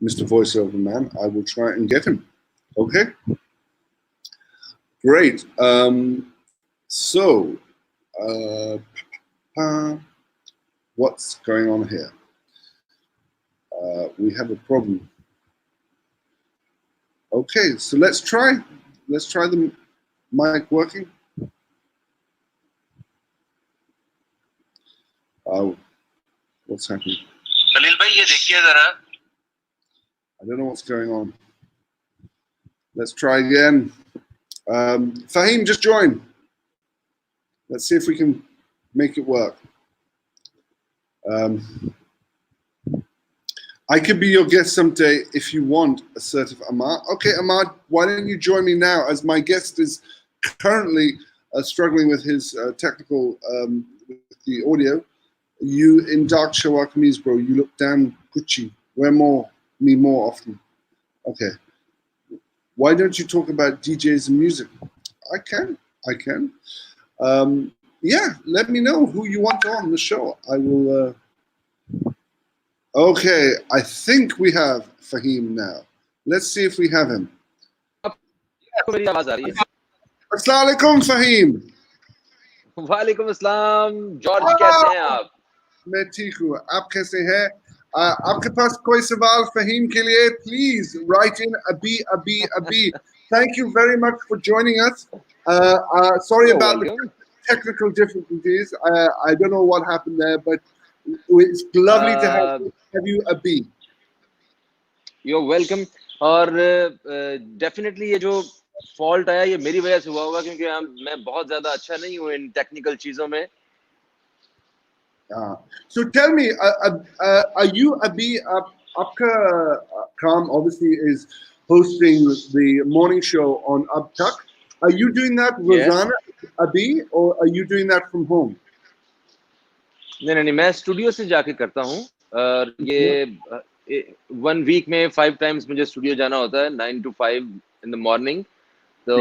Mr. Voiceover Man. I will try and get him. Okay? Great. So, what's going on here? We have a problem. Okay, so let's try the mic working. What's happening? Khalil bhai, ye dekhiye zara. I don't know what's going on. Let's try again. Faheem, just join. Let's see if we can make it work. I could be your guest someday if you want, assertive Ahmad. Okay, Ahmad, why don't you join me now, as my guest is currently struggling with his technical, with the audio. You in dark shalwar kameez, bro. You look damn Gucci. Wear me more often. Okay. Why don't you talk about DJs and music? I can. Yeah, let me know who you want on the show. I will. Okay, I think we have Faheem now. Let's see if we have him. Assalamu alaikum, Faheem. वालेकुम अस्सलाम George, कैसे हैं आप? मैं ठीक हूँ, आप कैसे हैं? आपके पास कोई सवाल फहीम के लिए? Please write in Abi. Thank you very much for joining us. Sorry You're about welcome. the technical difficulties. I don't know what happened there, but it's lovely to have you, Abi. You're welcome. और definitely ये जो fault आया ये मेरी वजह से हुआ होगा, क्योंकि मैं बहुत ज्यादा अच्छा नहीं हूँ इन टेक्निकल चीजों में. So tell me, are you Abi? Aapka Kam obviously is hosting the morning show on Ab Tak. Are you doing that, Rosanna, Abi, or are you doing that from home? नहीं, मैं studio से जाके करता हूँ. और ये 1 week में 5 times मुझे स्टूडियो जाना होता है, 9 to 5 in the morning. तो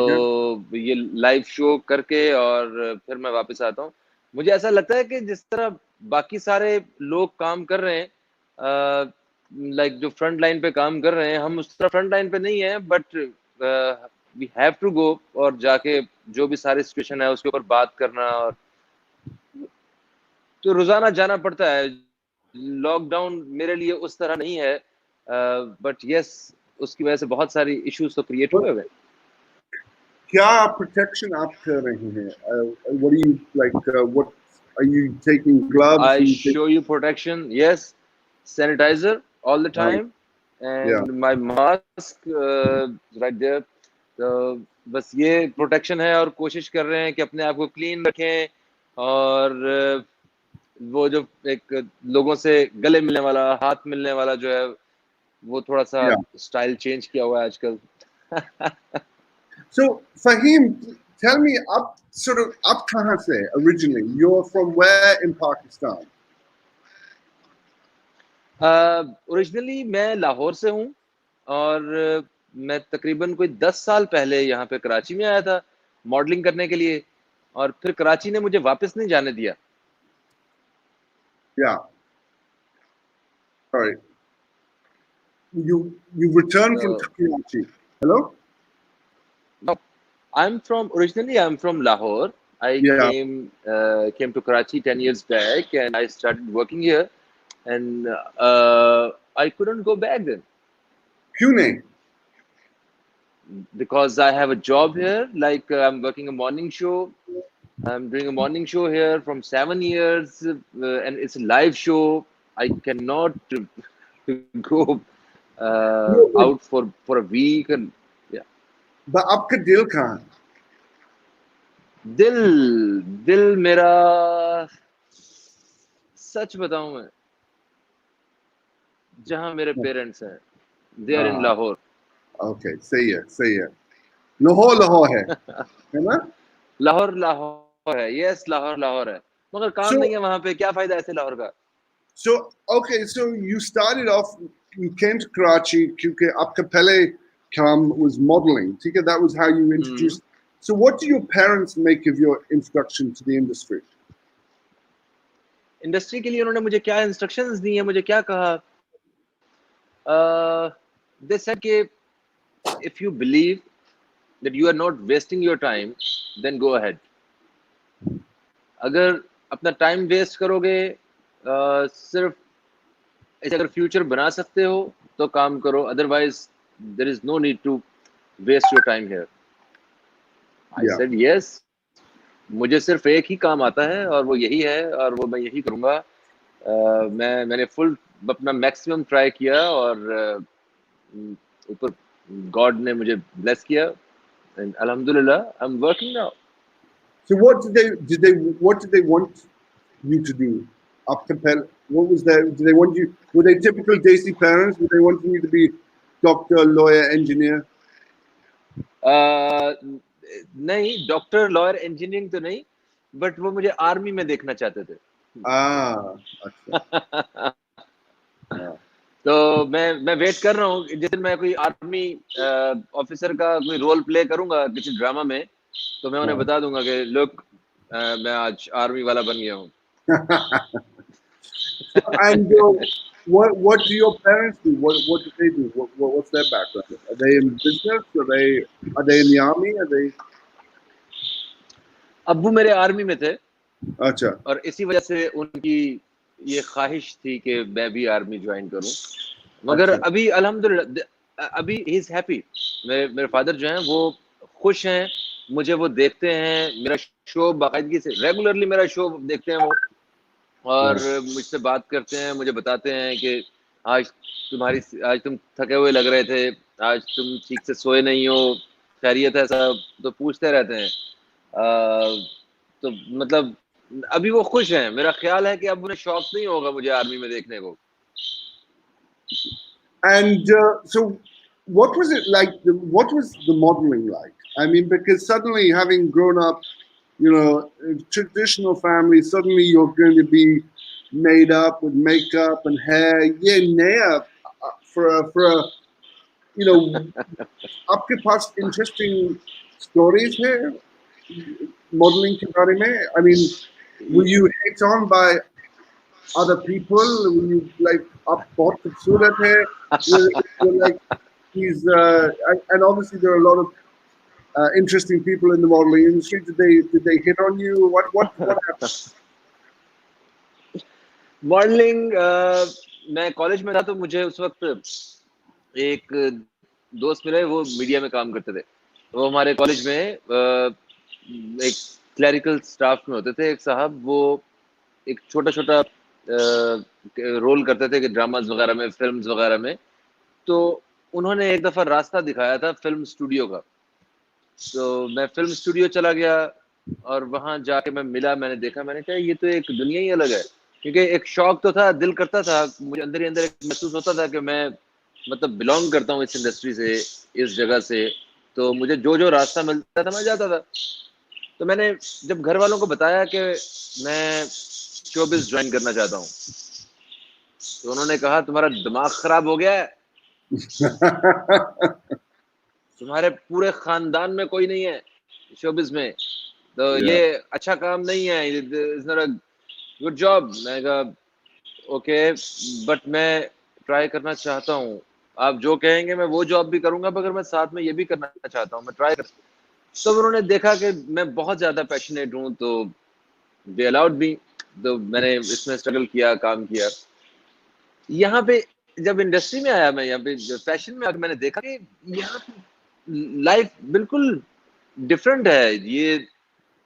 ये लाइव शो करके और फिर मैं वापस आता हूँ. मुझे ऐसा लगता है कि जिस तरह बाकी सारे लोग काम कर रहे हैं, लाइक जो फ्रंट लाइन पे काम कर रहे हैं, हम उस तरह फ्रंट लाइन पे नहीं है, but we have to go और जाके जो भी सारी सिचुएशन है उसके ऊपर बात करना, और तो रोजाना जाना पड़ता है. लॉकडाउन मेरे लिए उस तरह नहीं है, बट यस उसकी वजह से बहुत सारी इश्यूज तो क्रिएट हुए हुए. क्या protection आप कर रहे हैं? What do you like? What are you taking? Gloves? I show you protection. Yes, sanitizer all the time, and my mask right there. तो बस ये प्रोटेक्शन है, और कोशिश कर रहे हैं कि अपने आप को क्लीन रखें, और वो जो एक लोगों से गले मिलने वाला, हाथ मिलने वाला जो है, वो थोड़ा सा स्टाइल चेंज किया हुआ है आजकल. So Faheem, tell me, आप कहाँ से originally? You're from where in Pakistan? Originally मैं लाहौर से हूँ, और मैं तकरीबन कोई 10 साल पहले यहाँ पे कराची में आया था मॉडलिंग करने के लिए, और फिर कराची ने मुझे वापस नहीं जाने दिया. Yeah. Sorry. You returned from Karachi. Hello? No, I'm from Lahore. I came to Karachi 10 years back, and I started working here, and I couldn't go back then. क्यों नहीं? Because I have a job here, like I'm working a morning show. I'm doing a morning show here from 7 years, and it's a live show. I cannot go out for a week, and yeah. But आपका दिल कहाँ है? दिल मेरा सच बताऊं मैं, जहां मेरे पेरेंट्स हैं, दे आर इन हाँ, लाहौर। ओके, सही है, सही है। लाहौर लाहौर है ना? लाहौर लाहौर है, यस लाहौर लाहौर है, मगर काम नहीं So है वहां पे, क्या फायदा ऐसे लाहौर का। so okay, so you started off, you came to Karachi क्योंकि आपका पहले काम was modeling, ठीक है? That was how you introduced. So what do your parents make of your introduction to the industry? Industry के लिए उन्होंने मुझे क्या इंस्ट्रक्शंस दी हैं, मुझे क्या कहा, दे सेड कि if you believe that you are not wasting your time then go ahead. अगर अपना टाइम वेस्ट करोगे, सिर्फ ऐसे अगर फ्यूचर बना सकते हो तो काम करो, otherwise there is no need to waste your time here. I Yeah. Said yes, मुझे सिर्फ एक ही काम आता है और वो यही है और वो मैं यही करूँगा। मैंने फुल अपना मैक्सिमम ट्राई किया और ऊपर गॉड ने मुझे ब्लेस किया एंड अल्हम्दुलिल्लाह I am working now. So what did they want you to do? After what was their, did they want you, were they typical Desi parents? Were they wanting you to be doctor, lawyer, engineer? नहीं, doctor lawyer engineering तो नहीं, but वो मुझे army में देखना चाहते थे। Ah, अच्छा। हाँ, तो मैं वेट कर रहा हूँ जिस दिन मैं कोई आर्मी ऑफिसर का कोई रोल प्ले करूंगा किसी ड्रामा में, तो मैं उन्हें हाँ। बता दूंगा कि लुक, मैं आज आर्मी वाला बन गया हूँ। And what do your parents do? What do they do? What's their background? Are they in business? Are they in the army? Are they? अब्बू मेरे आर्मी में थे अच्छा। और इसी वजह से उनकी ये ख्वाहिश थी कि मैं भी आर्मी ज्वाइन करूं, मगर अच्छा। अभी अल्हम्दुलिल्लाह अभी ही इज हैप्पी। मेरे फादर जो हैं वो खुश हैं, मुझे वो देखते हैं, मेरा शो बाकायदगी से रेगुलरली मेरा शो देखते हैं वो, और हाँ, मुझसे बात करते हैं, मुझे बताते हैं कि आज आज तुम थके हुए लग रहे थे, आज तुम ठीक से सोए नहीं हो, खैरियत है सब, तो पूछते रहते हैं। तो मतलब अभी वो खुश हैं, मेरा ख्याल है कि अब उन्हें शौक नहीं होगा मुझे आर्मी में देखने को। And so, what was it like? What was the modeling like? I mean, because suddenly, having grown up, in a traditional family, suddenly you're going to be made up with makeup and hair. Yeah, naya, for a, you know, आपके पास interesting stories here, modeling के बारे में. I mean, were you hit on by other people? Were you like up बहुत खूबसूरत है? Were like he's and obviously there are a lot of interesting people in the modeling industry. Did they hit on you? What happened? Modelling, मैं college में था तो मुझे उस वक्त एक दोस्त मिले, वो मीडिया में काम करते थे। वो हमारे कॉलेज में एक क्लरिकल स्टाफ में होते थे, एक साहब, वो एक छोटा छोटा रोल करते थे कि ड्रामाज वगैरह में, फिल्म्स वगैरह में। तो उन्होंने एक दफ़ा रास्ता दिखाया था फिल्म स्टूडियो का, तो मैं फिल्म स्टूडियो चला गया और वहाँ जाके मैं मिला, मैंने देखा, मैंने कहा ये तो एक दुनिया ही अलग है। क्योंकि एक शौक तो था, दिल करता था, मुझे अंदर ही अंदर एक महसूस होता था कि मैं मतलब बिलोंग करता हूँ इस इंडस्ट्री से, इस जगह से। तो मुझे जो जो रास्ता मिलता था मैं जाता था। तो मैंने जब घर वालों को बताया कि मैं शोबिज़ ज्वाइन करना चाहता हूँ, तो उन्होंने कहा तुम्हारा दिमाग खराब हो गया है, तुम्हारे पूरे खानदान में कोई नहीं है शोबिज़ में, तो ये Yeah. अच्छा काम नहीं है, it's not a good job. मैं कहा ओके, बट मैं ट्राई करना चाहता हूँ, आप जो कहेंगे मैं वो जॉब भी करूंगा, मगर मैं साथ में ये भी करना चाहता हूँ, मैं ट्राई कर। तो उन्होंने देखा कि मैं बहुत ज़्यादा पैशनेट हूँ, तो दे अलाउड मी। तो मैंने इसमें स्ट्रगल किया, काम किया। यहाँ पे जब इंडस्ट्री में आया, मैं यहाँ पे फैशन में आकर मैंने देखा कि यहाँ लाइफ बिल्कुल डिफरेंट है। ये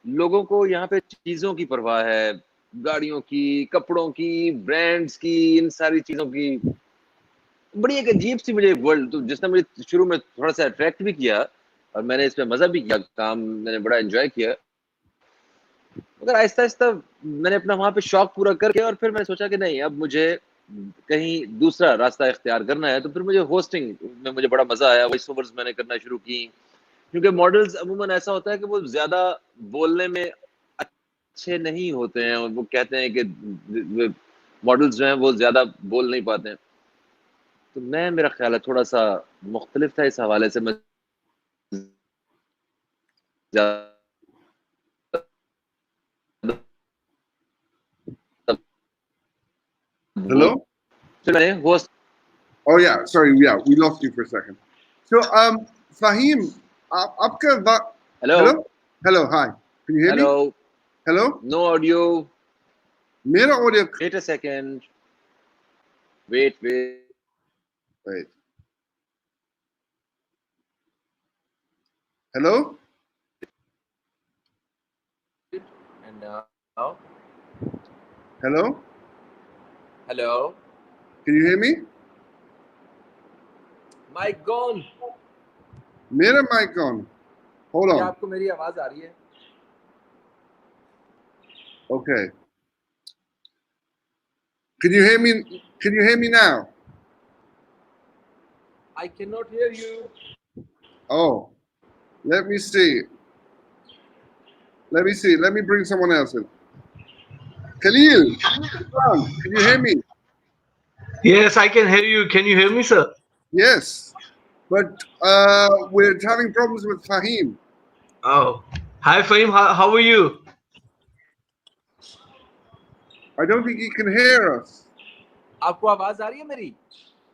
लोगों को यहाँ पे चीज़ों की परवाह है, गाड़ियों की, कपड़ों की, ब्रांड्स की, इन सारी चीज़ों की। बड़ी एक अजीब सी मुझे वर्ल्ड, तो जिसने मुझे शुरू में थोड़ा सा अट्रैक्ट भी किया और मैंने इसमें मज़ा भी किया, काम मैंने बड़ा एंजॉय किया। मगर आहिस्ता आहिस्ता मैंने अपना वहां पे शौक पूरा करके और फिर मैंने सोचा कि नहीं, अब मुझे कहीं दूसरा रास्ता इख्तियार करना है। तो फिर मुझे होस्टिंग में मुझे बड़ा मजा आया, वॉइस ओवर्स मैंने करना शुरू की। क्योंकि मॉडल्स अमूमन ऐसा होता है कि वो ज्यादा बोलने में अच्छे नहीं होते हैं, और वो कहते हैं कि मॉडल्स जो हैं वो ज्यादा बोल नहीं पाते हैं। तो मैं, मेरा ख्याल है थोड़ा सा मुख्तलिफ था, इस हवाले से मैं ज्यादा बोल, Hello? फिर मैंने host. Oh yeah, sorry, yeah, we lost you for a second. So Faheem, आपका hello, hello? Hello, hi. Can you hear me? Hello, Hello? No audio, मेरा audio wait a second, wait wait, wait. Hello? And now, Hello? Hello, Can you hear me? Mic gone. मेरा mic on. Hold क्या on. आपको मेरी आवाज आ रही है? Okay. Can you hear me? Can you hear me now? I cannot hear you. Oh, let me see. Let me see. Let me bring someone else in. Khalil, can you hear me? Yes, I can hear you. Can you hear me, sir? Yes. But we're having problems with Faheem. Oh, hi, Faheem. How are you? I don't think he can hear us. आपको आवाज आ रही है मेरी?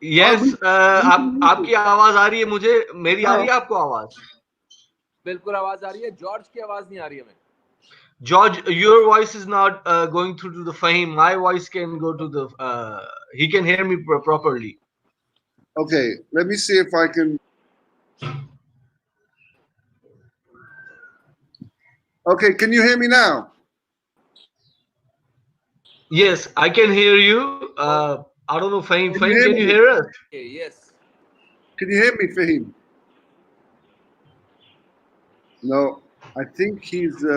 Yes, आपकी आवाज आ रही है मुझे, मेरी आ रही है आपको आवाज? बिल्कुल आवाज आ रही है, जॉर्ज की आवाज नहीं आ रही है हमें। George, your voice is not going through to the Faheem. My voice can go to the. He can hear me properly. Okay, let me see if I can. Okay, can you hear me now? Yes, I can hear you. I don't know, Faheem. Can you Faheem, hear can you me? hear us? Yes. Can you hear me, Faheem? No, I think he's.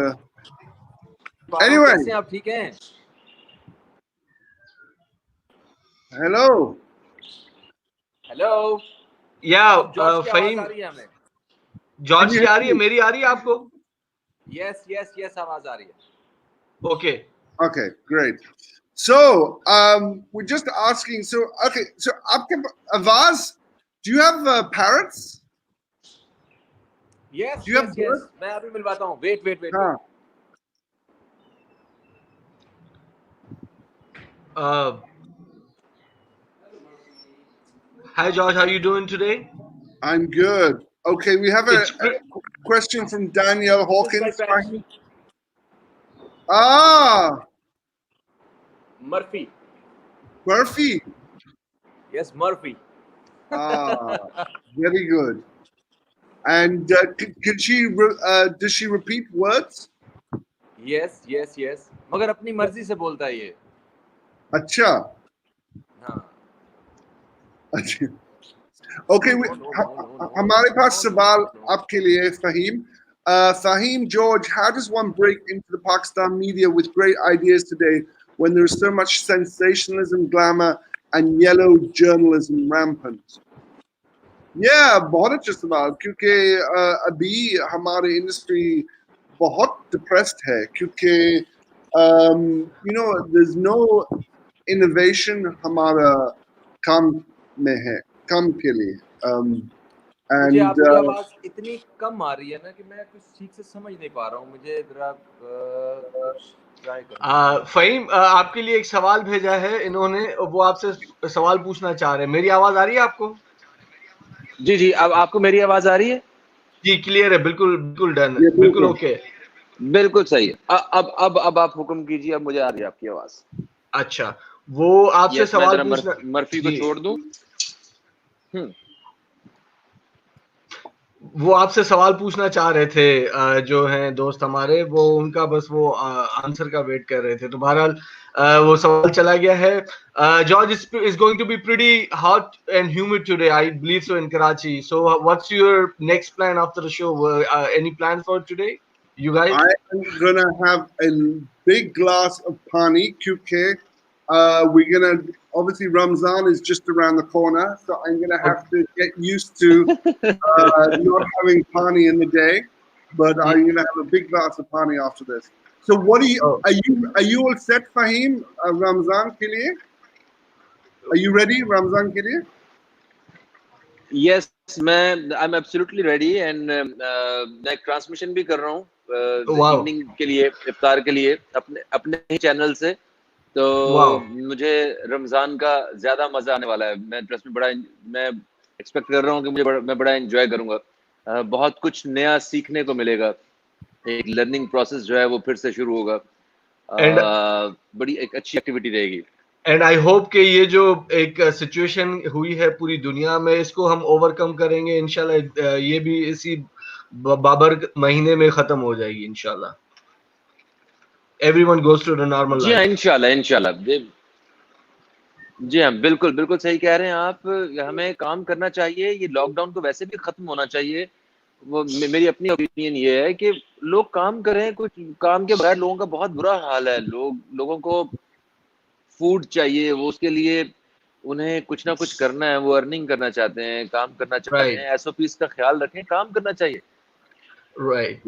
Anyway, कैसे हैं आप? ठीक हैं? hello. Hello, Yeah, अब George की आवाज आ Faheem. रही है हमें? जॉर्ज Can की you आ hear रही है, me? मेरी आ रही है आपको? यस यस यस, आवाज आ रही है। Okay. Okay, great. So, we're just asking. So, okay, so Avaz, do you have parrots? Yes Do you have yes birds? Yes, मैं अभी मिलवाता हूँ। Wait wait wait. Huh. Uh, Hi, George. How are you doing today? I'm good. Okay, we have a It's pre- question from Danielle My Hawkins. pet. Ah, Murphy. Murphy. Yes Murphy. Ah, very good. And does she repeat words? Yes yes yes, मगर अपनी मर्जी से बोलता है ये। Acha. हाँ। अच्छा. Okay, हमारे पास सवाल आपके लिए Faheem. Faheem, George, how does one break into the Pakistan media with great ideas today when there's so much sensationalism, glamour, and yellow journalism rampant? Yeah, बहुत अच्छा सवाल, क्योंकि अभी हमारी इंडस्ट्री बहुत depressed है, क्योंकि you know, there's no innovation हमारा काम में है, काम के लिए. मुझे And आपकी आवाज इतनी कम आ रही है ना कि मैं कुछ ठीक से समझ नहीं पा रहा हूँ। मुझे जरा कुछ ट्राई करो। फहीम, आपके लिए एक सवाल भेजा है इन्होंने, वो आपसे सवाल पूछना चाह रहे हैं। मेरी आवाज आ रही है आपको? जी जी, अब आपको मेरी आवाज आ रही है? जी, क्लियर है, बिल्कुल बिल्कुल डन है, ये बिल्कुल बिल्कुल. ओके। बिल्कुल सही है। अब आप हुक्म कीजिए, अब मुझे आ रही है आपकी आवाज। अच्छा, वो आपसे यस, मैं सवाल जरा पूछना मर्फी को जी, छोड़ दूं। वो आपसे सवाल पूछना चाह रहे थे, जो हैं दोस्त हमारे, वो उनका बस वो आंसर का वेट कर रहे थे। तो बहरहाल वो सवाल चला गया है। George, is going to be pretty hot and humid today, I believe so, in Karachi. So what's your next plan after the show? Any plans for today? You guys? I'm gonna have a big glass of pani kyunki we're gonna obviously Ramzan is just around the corner, so I'm gonna have to get used to not having pani in the day, but I'm gonna have a big glass of pani after this. So what are you all set, Faheem? Ramzan ke liye? Are you ready, Ramzan ke liye? Yes मैं I am absolutely ready and मैं transmission भी कर रहा हूँ Wow. Evening के लिए, इफ्तार के लिए अपने अपने ही चैनल से। तो Wow. मुझे रमजान का ज्यादा मजा आने वाला है। मैं ट्रस्ट में मैं एक्सपेक्ट कर रहा हूँ कि मैं बड़ा एंजॉय करूंगा। बहुत कुछ नया सीखने को मिलेगा। एक लर्निंग प्रोसेस जो है वो फिर से शुरू होगा। बड़ी एक अच्छी एक्टिविटी रहेगी। एंड आई होप कि ये जो एक सिचुएशन हुई है पूरी दुनिया में, इसको हम ओवरकम करेंगे इंशाल्लाह। ये भी इसी बाबर महीने में खत्म हो जाएगी इंशाल्लाह। Everyone goes to the normal जी हाँ, लाइफ। इंशाल्लाह इंशाल्लाह। जी हाँ, बिल्कुल बिल्कुल सही कह रहे हैं आप। हमें काम करना चाहिए। ये लॉकडाउन तो वैसे भी खत्म होना चाहिए। वो मेरी अपनी ओपिनियन ये है कि लोग काम करें। कुछ काम के बगैर लोगों का बहुत बुरा हाल है। लोगों को फूड चाहिए, वो उसके लिए उन्हें कुछ ना कुछ करना है। वो अर्निंग करना चाहते हैं, काम करना चाहते हैं। एसओपीज का ख्याल रखें, काम करना चाहिए। Right.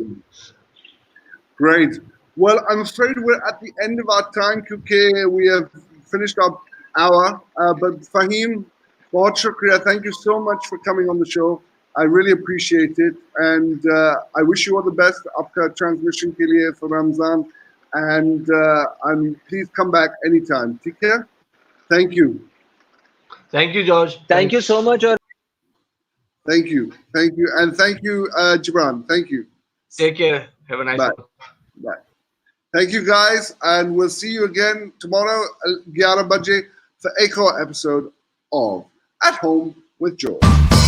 Great. Well, I'm afraid we're at the end of our time because we have finished our hour. But Faheem, bahut shukriya. Thank you so much for coming on the show. I really appreciate it. And I wish you all the best after transmission ke liye for Ramzan. And please come back anytime. Take care. Thank you. Thank you George. Thank you so much. और Thank you. Thank you. And thank you, Gibran. Thank you. Take care, have a nice Bye. Bye. Thank you, guys, and we'll see you again tomorrow, 11 baje, for a episode of At Home with George.